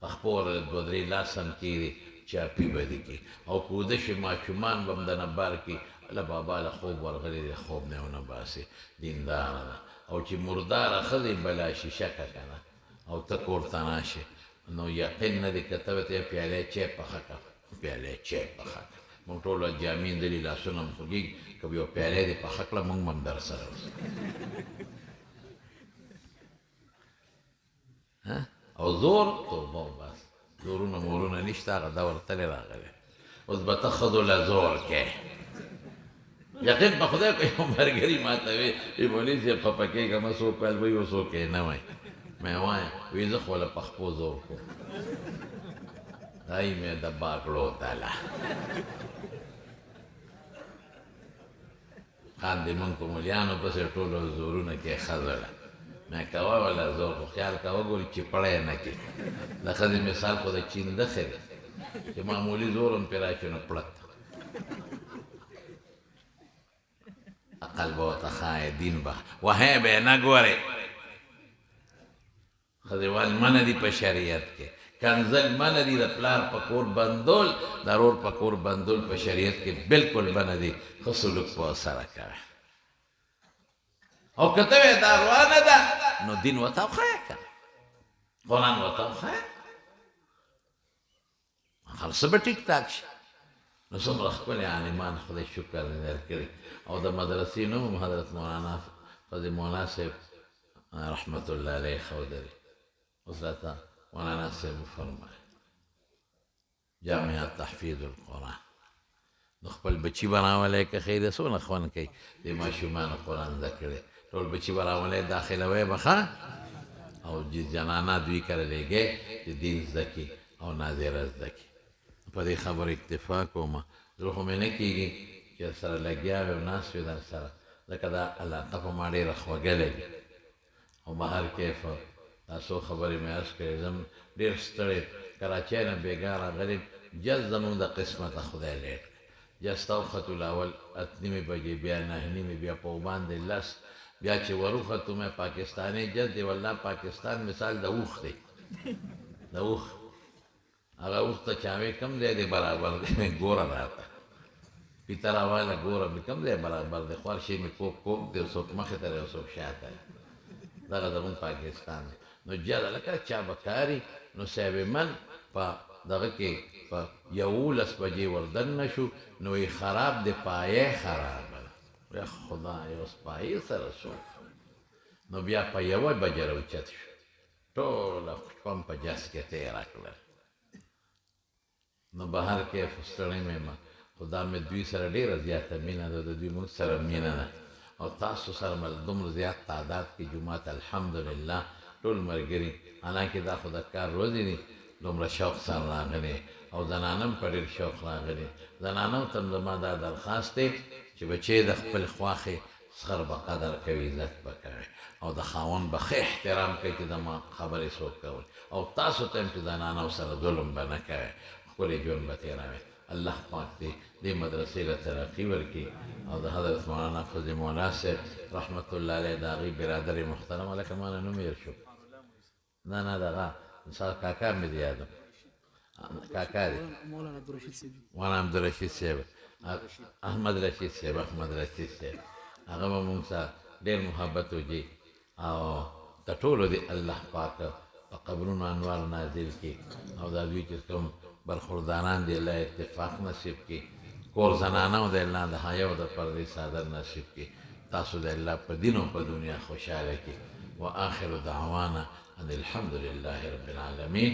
په خپله دوه درې لاس هم کېږي چاپي به دې کړي او که وده شي ماشومان به هم دنه بار کړي الله بابا له خوب ورغلی دی خوب نه ونه باسي دینداره ده او چې مرداره ښځې بلا شي شکه که نه او ته کور ته ناشې نو یقین نه دی که ته به ته پیالې چای پخه کړه پیالې چای پخه کړه مونږ ټول جامې اندلي لاسونه هم خوږېږي که یو پیالې دې پخه کړه مونږ هم در سره او زور توبه وباس زورونه مورونه نشته هغه دور تلې راغلی اوس به ته ښځو له زور کې یقین په خدای که یو ملګري ما ته وی مولوي صاحب خفه کېږه مه څوک ویل وایي اوس وکې نه وایي مې وایم وی زه خو له په خپو زور کوم دای مې د باکړو تله خاندې مونږ په مولیانو پسې ټولو زورونه کې ښځه ده مې کوه ولا زور خو خیال کوه ګورې چې پړی نه کړي د ښځې مثال خو د چینده ښه دی چې معمولي زور هم پرې راشي نو پړت عقل به ورته ښایي دین به وهی به یې نه ګورې ښځېوال منع دي په شریعت کې کنځل منع دي د پلار په کور بندول د رور په کور بندول په شریعت کې بلکل منع دي ښه سلوک په ورسره کوه او که ته وې دا روانه ده نو دین ورته وښیه که قرآن ورته وښیه هر څه به ټیک ټاک شي نو څومره ښکلي عالمان خدای شکر دې درکړي او د مدرسې نوم هم حضرت مولانا فضل مولانا صاحب رحمت الله علیه ښودلی اوس راته مولانا صاحب وفرمایه جامعه تحفیظ القرآن نو خپل بچي به راولی که خیر دی څونه خوند کوي د ماشومانو قرآن زده کړی ټول بچي به راولی داخلوی به ښه او جنانه دوی کره لېږئ چې دین زده کړي او ناظره زده کړي په دې خبرو اکتفا کوم زړه خو مې نه کېږي چې سره لګیا وي او ناست وي در سره ځکه دا علاقه په ما ډېره خوږه لګي او بهر کیف دا څو خبرې مې عرض کړې زم ډېر ستړی کراچۍ نه بېګا راغلی جز زمونږ د قسمته خدای لیټ جز ته وختو الاول 8:30 بجې بیا 9:30 بیا په باندې 10 بیا چې وروختو مې پاکستاني جز دی والله پاکستان مثال د اوښ دی د اوښ هغه اوښ ته چاوې کم دی دی برابر دی مې ګوره راته پیته راواله ګوره مې کم دی برابر دی خوار شي مې کوک دی څوک مخې ته دی او څوک شاته دی دغه زمونږ پاکستان دی نو جده لکه چا به کاري نو صاحب من په دغه کې په 11 بجې وردن نه شو نو یې خراب دی پایې خرابه ده یا خدای اوس پایې سره شو نو بیا په 1 بجې راوچت شو ټوله شپه په جس کې تېره کړل نو بهر کې ستړی مې یم خو دا مې دوی سره ډېره زیاته مینه ده د دوی موږ سره مینه ده او تاسو سره مې دومره زیات تعداد کې جومات الحمدلله ټول ملګري حالانکې دا خو د کار ورځې دي دومره شوق سره راغلي او زنانه هم په ډېر شوق راغلي زنانو ته هم زما دا درخواست دی چې بچې د خپل خواښې سخر به قدر کوي عزت به کوي او د خاوند به ښه احترام کوي چې د ما خبرې څوک کوي او تاسو ته هم چې زنانو سره ظلم به نه کوي ښکلی ژوند به تېروي الله پاک دې دې مدرسې له ترقي ورکړي او د حضرت مولانا فضل مولا صاحب رحمت الله علیه د هغې برادر محترم لکه ما نه نوم هېر شو نه نه دغه کاکا مې د یادم کاکا دی مولانا عبدالرشید صاحب احمد رشید صاحب احمد رشید صاحب هغه به مونږ سره ډېر محبت وکړي او د ټولو دې الله پاک په قبرونو انوار نازل کړي او دا دوی چې کوم برخورداران دی الله اتفاق نصیب کړي کور زنانه د الله د حیا او د پردې صادر نصیب کړي تاسو د الله په دین او په دنیا خوشحاله کړي واخر دعوانا ان الحمد لله رب العالمین